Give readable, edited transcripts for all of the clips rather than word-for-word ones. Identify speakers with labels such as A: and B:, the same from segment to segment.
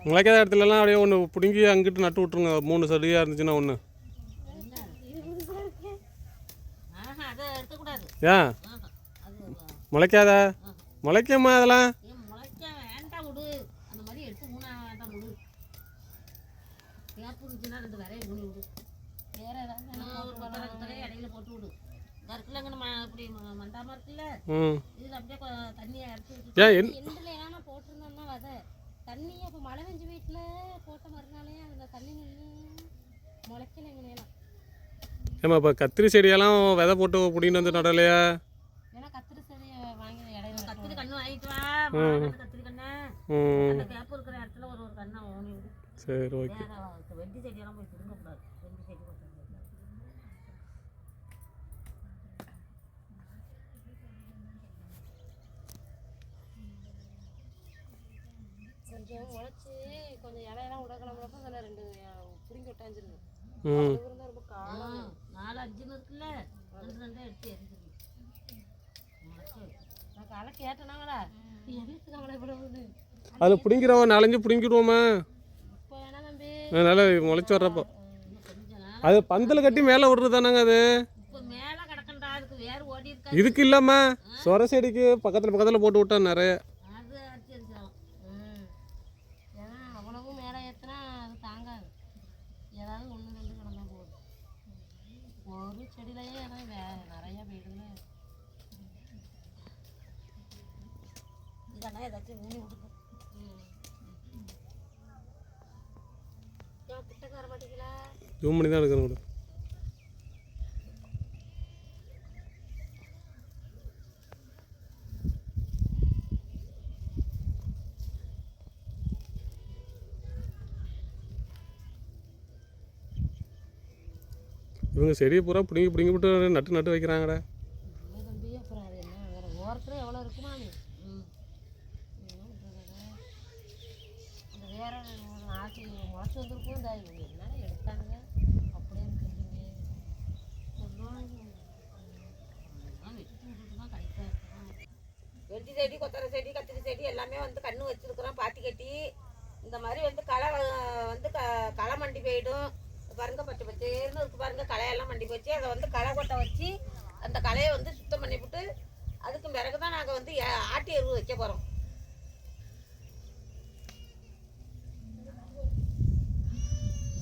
A: முளைக்காத இடத்துலலாம் அப்படியே ஒன்று பிடுங்கி அங்கிட்டு நட்டு விட்ருங்க. 3 செடியாக இருந்துச்சுன்னா ஒன்று. ஏன் முளைக்காத? முளைக்குமா அதெல்லாம்?
B: தண்ணி அப்போ மழை பெஞ்சு வீட்டில் போட்ட மறுநாளே அந்த தண்ணி நின்று முளைக்கல எங்கனையெல்லாம்.
A: ஏமா இப்போ கத்திரி செடியெல்லாம் விதை போட்டு பிடிங்கிட்டு வந்து நடலையா?
B: ஏன்னா கத்திரி செடியை வாங்கி இடையில கத்திரி கண்ணு வாங்கிட்டு வா. கத்திரி கண்ணு அந்த கேப் இருக்கிற இடத்துல ஒரு கண்ணை ஓனி விடு.
A: சரி ஓகே.
B: வெட்டி செடியெல்லாம் போய் பிடுங்கக்கூடாது. வெட்டி செடி கொஞ்சம் முளைச்சி கொஞ்சம் இலையெல்லாம் உடக்கணும்னப்போ அதில் 2 பிடிங்கி விட்டாஞ்சிருங்க. இருந்தால் ரொம்ப காலம் 4-5 இருக்குல்ல 2 எடுத்து எரிஞ்சிருக்கு. நான் காலை கேட்டேனாங்களா எரிச்சுக்காங்களா இவ்வளவு?
A: அதில் பிடிங்கிறவ 4-5 பிடிங்கிடுவோமா?
B: இப்போ வேணா தம்பி
A: நல்லா முளைச்சி வர்றப்போ அது பந்தல் கட்டி மேலே விடுறது தானாங்க அது?
B: இப்போ மேலே கிடக்கண்டா அதுக்கு வேறு ஓடி இருக்கா.
A: இதுக்கு இல்லாம சொர செடிக்கு பக்கத்தில் போட்டு விட்டா நிறைய
B: அது அடிச்சு எரிச்சிடலாம். ஏன்னா அவ்வளவும் மேலே ஏற்றினா அது தாங்காது. ஏதாவது 1-2 கிடந்தா போகுது. ஒரு செடியிலையே ஏதாவது நிறையா போயிடுதுல. இதெல்லாம் ஏதாச்சும் ஊனி விடுது. ஏன் கிட்டக்க வர மாட்டீங்களா?
A: ஜூம் பண்ணி தான் எடுக்கணும். இவங்க செடியை பூரா பிடிங்கி விட்டு நட்டு வைக்கிறாங்கடா.
B: தம்பி அப்புறம் அது என்ன வேறு ஓரத்தில் எவ்வளோ இருக்குமா? அந்த வேற ஆட்சி முளைச்சி வந்துருக்கும். இந்த என்ன எடுத்தானுங்க அப்படியே இருக்குங்க. வெட்டி செடி கொத்தரை செடி கத்திரி செடி எல்லாமே வந்து கன்று வச்சுருக்குறோம். பாத்தி கட்டி இந்த மாதிரி வந்து களை வந்து களை மண்டி போயிடும் பாருங்க. பச்சை பச்சேன்னு இருக்கு பாருங்க. களையெல்லாம் மண்டி போச்சு. அதை வந்து களை கொட்டை வச்சு அந்த களையை வந்து சுத்தம் பண்ணிவிட்டு அதுக்கு பிறகு தான் நாங்கள் வந்து ஆட்டி எருவு வைக்க போகிறோம்.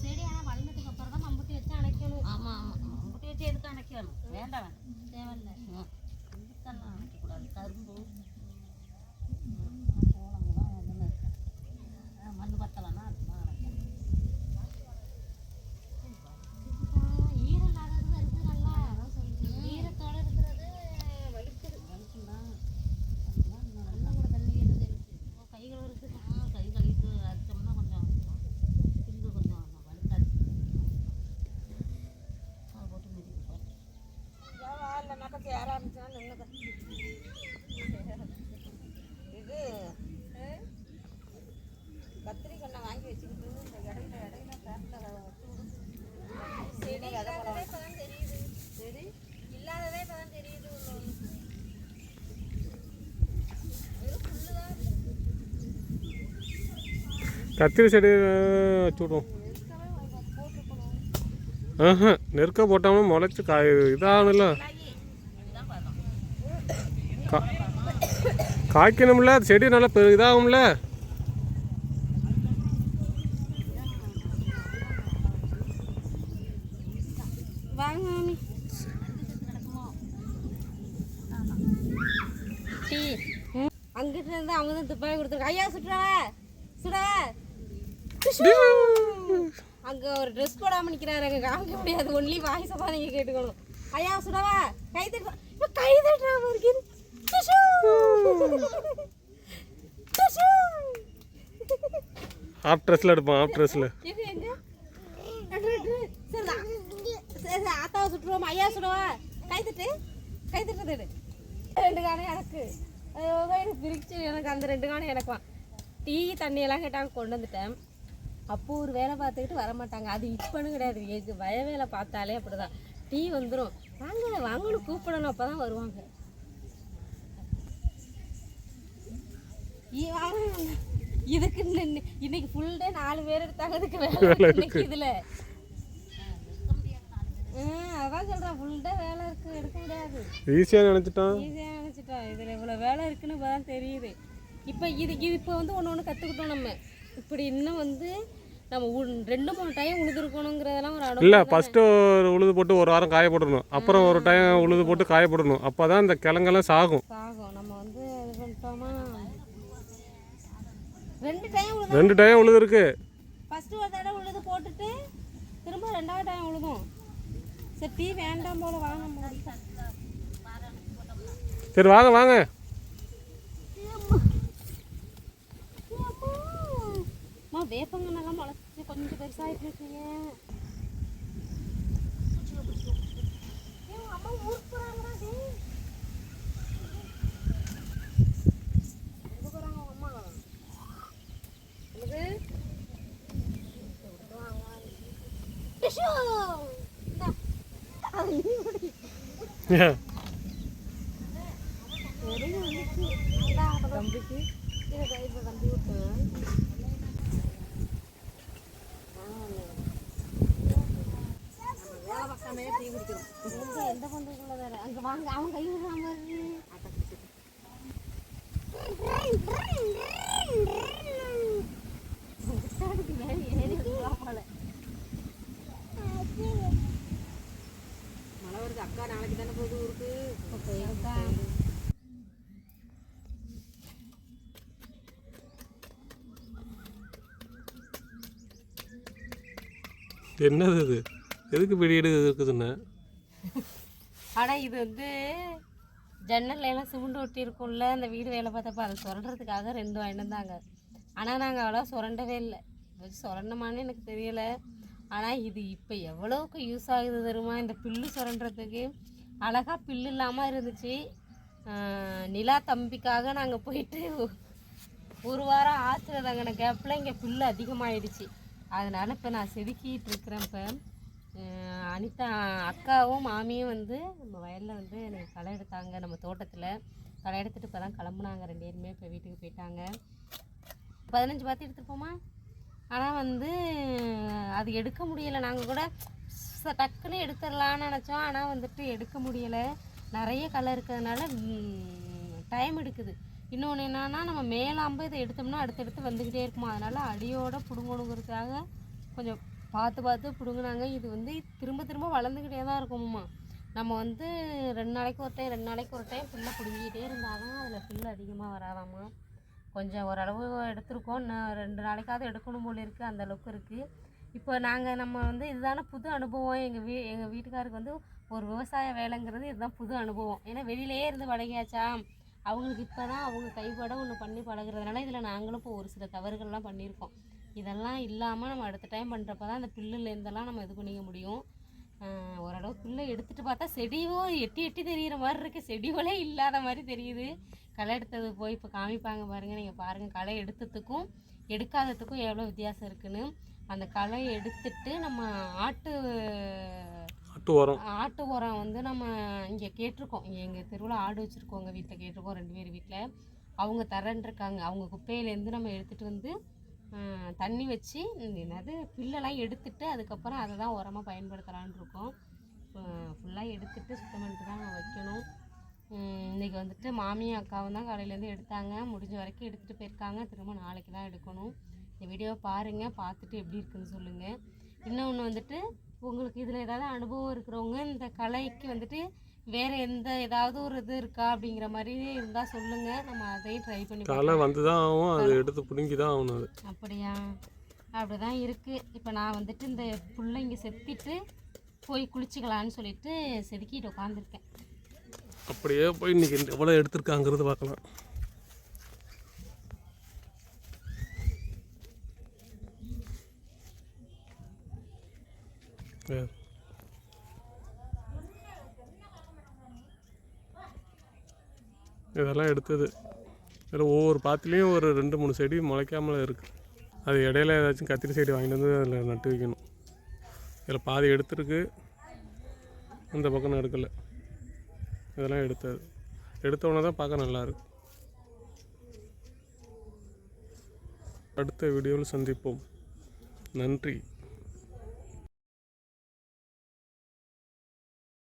B: செடி ஆனால் வளர்ந்ததுக்கு அப்புறம் தான் மம்புட்டி வச்சு அணைக்கணும். ஆமாம் ஆமாம் மம்புட்டி வச்சு எதுக்கு அணைக்கணும்? வேண்டாம் தேவையில்லை. இதுக்கெல்லாம் அணைக்கக்கூடாது. கரும்பு சோளம்லாம் ஒன்றுன்னு மண் பத்தலைன்னா அதுதான் அணைக்கணும். ஈரத்தோடு இருக்கிறது வலிக்குது. வலிக்குதான் நல்லா கூட தண்ணி ஏறுது. கைகள் இருக்குது. கை கழுவிட்டு அடித்தோம்னா கொஞ்சம் பின்பு கொஞ்சம் வலிக்காது. அதை போட்டு மிதிப்போம். இல்லைனாக்கா சேர ஆரம்பிச்சுன்னா நின்றுக்க. இது கத்திரி கண்ணை வாங்கி வச்சுக்கிட்டு இந்த இடையில பேட்டில் வச்சு விடும். செடி இல்லாததே இப்போ தான் தெரியுது. செடி இல்லாததே இப்போ தான் தெரியுது. வெறும் புல்லு தான்.
A: கத்திரி செடி வச்சு விடுவோம். நெருக்க போட்டோம்னா முளைச்சி இதாகணும்ல, காய்க்கணும்ல, செடி நல்லா இதாகும்ல.
B: அங்கிட்ட இருந்து அவங்க தான் துப்பாக்கி கொடுத்துருக்காங்க. ஐயா சுடவா அங்க ஒரு ட்ரெஸ் போடாம நிக்கிறாரு. அங்க காமிக்க முடியாது. ஒன்லி வாய்ஸை தான் நீங்க கேட்டுக்கணும். ஐயா சுடவா கை தட்டுறாம இருக்குது.
A: ஆஃப் ட்ரெஸ்ல எடுப்போம். ஆஃப் ட்ரெஸ்ல
B: ஆத்தாவை சுட்டுருவோம். ஐயா சுடவா கை தட்டுறது 2 காணம் எனக்கு பிரிச்சு எனக்கு அந்த 2 காணம் எனக்குவான். டீ தண்ணி எல்லாம் கேட்டாங்க கொண்டு வந்துட்டேன். அப்போ ஒரு வேலை பார்த்துக்கிட்டு வரமாட்டாங்க. அது இப்போன்னு கிடையாது. எது வய வேலை பார்த்தாலே அப்படிதான். டீ வந்துடும். வாங்கன்னு கூப்பிடணும். அப்போ தான் வருவாங்க. இதுக்கு இன்னைக்கு ஃபுல் டே 4 பேர் எடுத்தாங்க இதுக்கு வேலை இன்னைக்கு இதில். அதான் சொல்கிறேன் ஃபுல் டே வேலை இருக்குது, எடுக்க முடியாது.
A: ஈஸியாக நினச்சிட்டோம்
B: இதில் இவ்வளோ வேலை இருக்குன்னு இப்போ தான் தெரியுது. இப்போ இது இப்போ வந்து ஒன்று கற்றுக்கிட்டோம் நம்ம. இப்படி இன்னும் வந்து நம்ம 2-3 டைம் உழுதுருக்கணுங்கிறதெல்லாம் ஒரு அனுபவம்.
A: இல்லை, ஃபஸ்ட்டு ஒரு உழுது போட்டு ஒரு வாரம் காய போடணும், அப்புறம் ஒரு டைம் உழுது போட்டு காய போடணும். அப்போ தான் இந்த கிழங்கெல்லாம் சாகும்.
B: நம்ம வந்து இது பண்ணிட்டோமா 2
A: டைம் உழுது இருக்கு.
B: ஃபஸ்ட்டு ஒரு தடவை உழுது போட்டுட்டு திரும்ப 2வது டைம் உழுதும். சரி டீ வேண்டாம் போல வாங்க.
A: சரி வாங்க வாங்க.
B: வேப்பங்கன்னெல்லாம் முளைச்சி கொஞ்சம் பெருசாகிட்டு இருக்கீங்க. அம்மா ஊருக்கு போகிறாங்களா? எங்கே போகிறாங்க அம்மா? தம்பிக்கு இப்போ தம்பி விட்டு டீ குடிக்கிறோம். எந்த பண்றதுக்குள்ள வேற அங்கே வாங்க, அவன் கை விடுறான் மழை வருது. அக்கா நாளைக்கு தானே போகுது ஊருக்கு. போயிருக்கா?
A: என்னது இது? எதுக்கு பிடிடு இருக்குதுன்னு?
B: ஆனால் இது வந்து ஜன்னல்ல எல்லாம் சிமெண்ட் ஒட்டி இருக்கும்ல, அந்த வீடு வேலை பார்த்தப்ப அதை சுரண்டுறதுக்காக 2 வாங்கிட்டு வந்தாங்க. ஆனால் நாங்கள் அவ்வளோ சுரண்டவே இல்லை. சுரண்டமானு எனக்கு தெரியலை. ஆனால் இது இப்போ எவ்வளோக்கு யூஸ் ஆகுது தெரியுமா? இந்த புல்லு சுரண்டுறதுக்கு அழகாக புல்லு இல்லாமல் இருந்துச்சு. நிலா தம்பிக்காக நாங்கள் போயிட்டு 1 வாரம் ஆற்றுல தங்கின கேப்பில் இங்கே புல்லு அதிகமாகிடுச்சு. அதனால் இப்போ நான் செதுக்கிட்டு இருக்கிறேன். இப்போ அனிதா அக்காவும் மாமியும் வந்து நம்ம வயலில் வந்து எனக்கு களை எடுத்தாங்க. நம்ம தோட்டத்தில் களை எடுத்துகிட்டு இப்போ தான் கிளம்புனாங்க. 2 பேருமே இப்போ வீட்டுக்கு போயிட்டாங்க. 15 பார்த்து எடுத்துருப்போமா. ஆனால் வந்து அது எடுக்க முடியலை. நாங்கள் கூட டக்குன்னு எடுத்துடலான்னு நினச்சோம். ஆனால் வந்துட்டு எடுக்க முடியலை. நிறைய களை இருக்கிறதுனால டைம் எடுக்குது. இன்னொன்று என்னன்னா, நம்ம மேலாம்பு இதை எடுத்தோம்னா அடுத்தடுத்து வந்துக்கிட்டே இருக்குமா. அதனால் அடியோடு பிடுங்கணுங்கிறதுக்காக கொஞ்சம் பார்த்து பிடுங்கினாங்க. இது வந்து திரும்ப வளர்ந்துக்கிட்டே தான் இருக்குமா. நம்ம வந்து 2 நாளைக்கு ஒரு டைம் புல்லை பிடுங்கிக்கிட்டே இருந்தால் தான் அதில் புல் அதிகமாக வராதாம்மா. கொஞ்சம் ஓரளவு எடுத்துருக்கோம். இன்னும் 2 நாளைக்காவது எடுக்கணும் போல இருக்குது. அந்தளவுக்கு இருக்குது. இப்போ நம்ம வந்து இதுதானே புது அனுபவம். எங்கள் வீட்டுக்காருக்கு வந்து ஒரு விவசாய வேலைங்கிறது இதுதான் புது அனுபவம். ஏன்னா வெளியிலேயே இருந்து பழகியாச்சா. அவங்களுக்கு இப்போ தான் அவங்க கைப்பட ஒன்று பண்ணி பழகிறதுனால இதில் நாங்களும் இப்போ ஒரு சில தவறுகள்லாம் பண்ணியிருக்கோம். இதெல்லாம் இல்லாமல் நம்ம அடுத்த டைம் பண்ணுறப்ப தான் அந்த புல்லுலேருந்தெல்லாம் நம்ம இது பண்ணிக்க முடியும். ஓரளவு புல்லை எடுத்துகிட்டு பார்த்தா செடியோ எட்டி தெரிகிற மாதிரி இருக்குது. செடிகளே இல்லாத மாதிரி தெரியுது. களை எடுத்தது போய் இப்போ காமிப்பாங்க பாருங்கள். நீங்கள் பாருங்கள், களை எடுத்ததுக்கும் எடுக்காததுக்கும் எவ்வளோ வித்தியாசம் இருக்குன்னு. அந்த களை எடுத்துட்டு நம்ம ஆட்டு உரம் வந்து நம்ம இங்கே கேட்டிருக்கோம். எங்கள் தெருவில் ஆடு வச்சுருக்கோங்க. வீட்டில் கேட்டிருக்கோம். 2 பேர் வீட்டில் அவங்க தரேன்ருக்காங்க. அவங்க குப்பையிலேருந்து நம்ம எடுத்துகிட்டு வந்து தண்ணி வச்சு என்னது புல்லெல்லாம் எடுத்துட்டு அதுக்கப்புறம் அதை தான் உரமாக பயன்படுத்தலான்னு இருக்கோம். ஃபுல்லாக எடுத்துகிட்டு சுத்தம் பண்ணிட்டு தான் வைக்கணும். இன்றைக்கி வந்துட்டு மாமியும் அக்காவும் தான் காலையிலேருந்து எடுத்தாங்க. முடிஞ்ச வரைக்கும் எடுத்துகிட்டு போயிருக்காங்க. திரும்ப நாளைக்கு தான் எடுக்கணும். இந்த வீடியோவை பாருங்கள், பார்த்துட்டு எப்படி இருக்குதுன்னு சொல்லுங்கள். இன்னொன்று வந்துட்டு உங்களுக்கு இதில் ஏதாவது அனுபவம் இருக்கிறவங்க இந்த கலைக்கு வந்துட்டு வேறு ஏதாவது ஒரு இது இருக்கா அப்படிங்கிற மாதிரி இருந்தால் சொல்லுங்கள். நம்ம அதையும் ட்ரை பண்ணி
A: களை வந்து தான் ஆகும். அதை எடுத்து பிடுங்கி தான் ஆகணும்.
B: அப்படியா? அப்படி தான் இருக்குது. இப்போ நான் வந்துட்டு இந்த புல்லை இங்கே செத்திட்டு போய் குளிச்சுக்கலான்னு சொல்லிட்டு செதுக்கிட்டு உட்காந்துருக்கேன்.
A: அப்படியே போய் இன்றைக்கி எவ்வளோ எடுத்துருக்காங்கிறது பார்க்கலாம். இதெல்லாம் எடுத்தது. இதில் ஒவ்வொரு பாத்திலையும் ஒரு 2-3 செடி முளைக்காமல் இருக்குது. அது இடையில ஏதாச்சும் கத்திரி செடி வாங்கிட்டு வந்து அதில் நட்டு வைக்கணும். இதில் பாதி எடுத்துருக்கு, அந்த பக்கம் எடுக்கலை. இதெல்லாம் எடுத்தது. எடுத்தோடனே தான் பார்க்க நல்லாயிருக்கு. அடுத்த வீடியோவில் சந்திப்போம். நன்றி.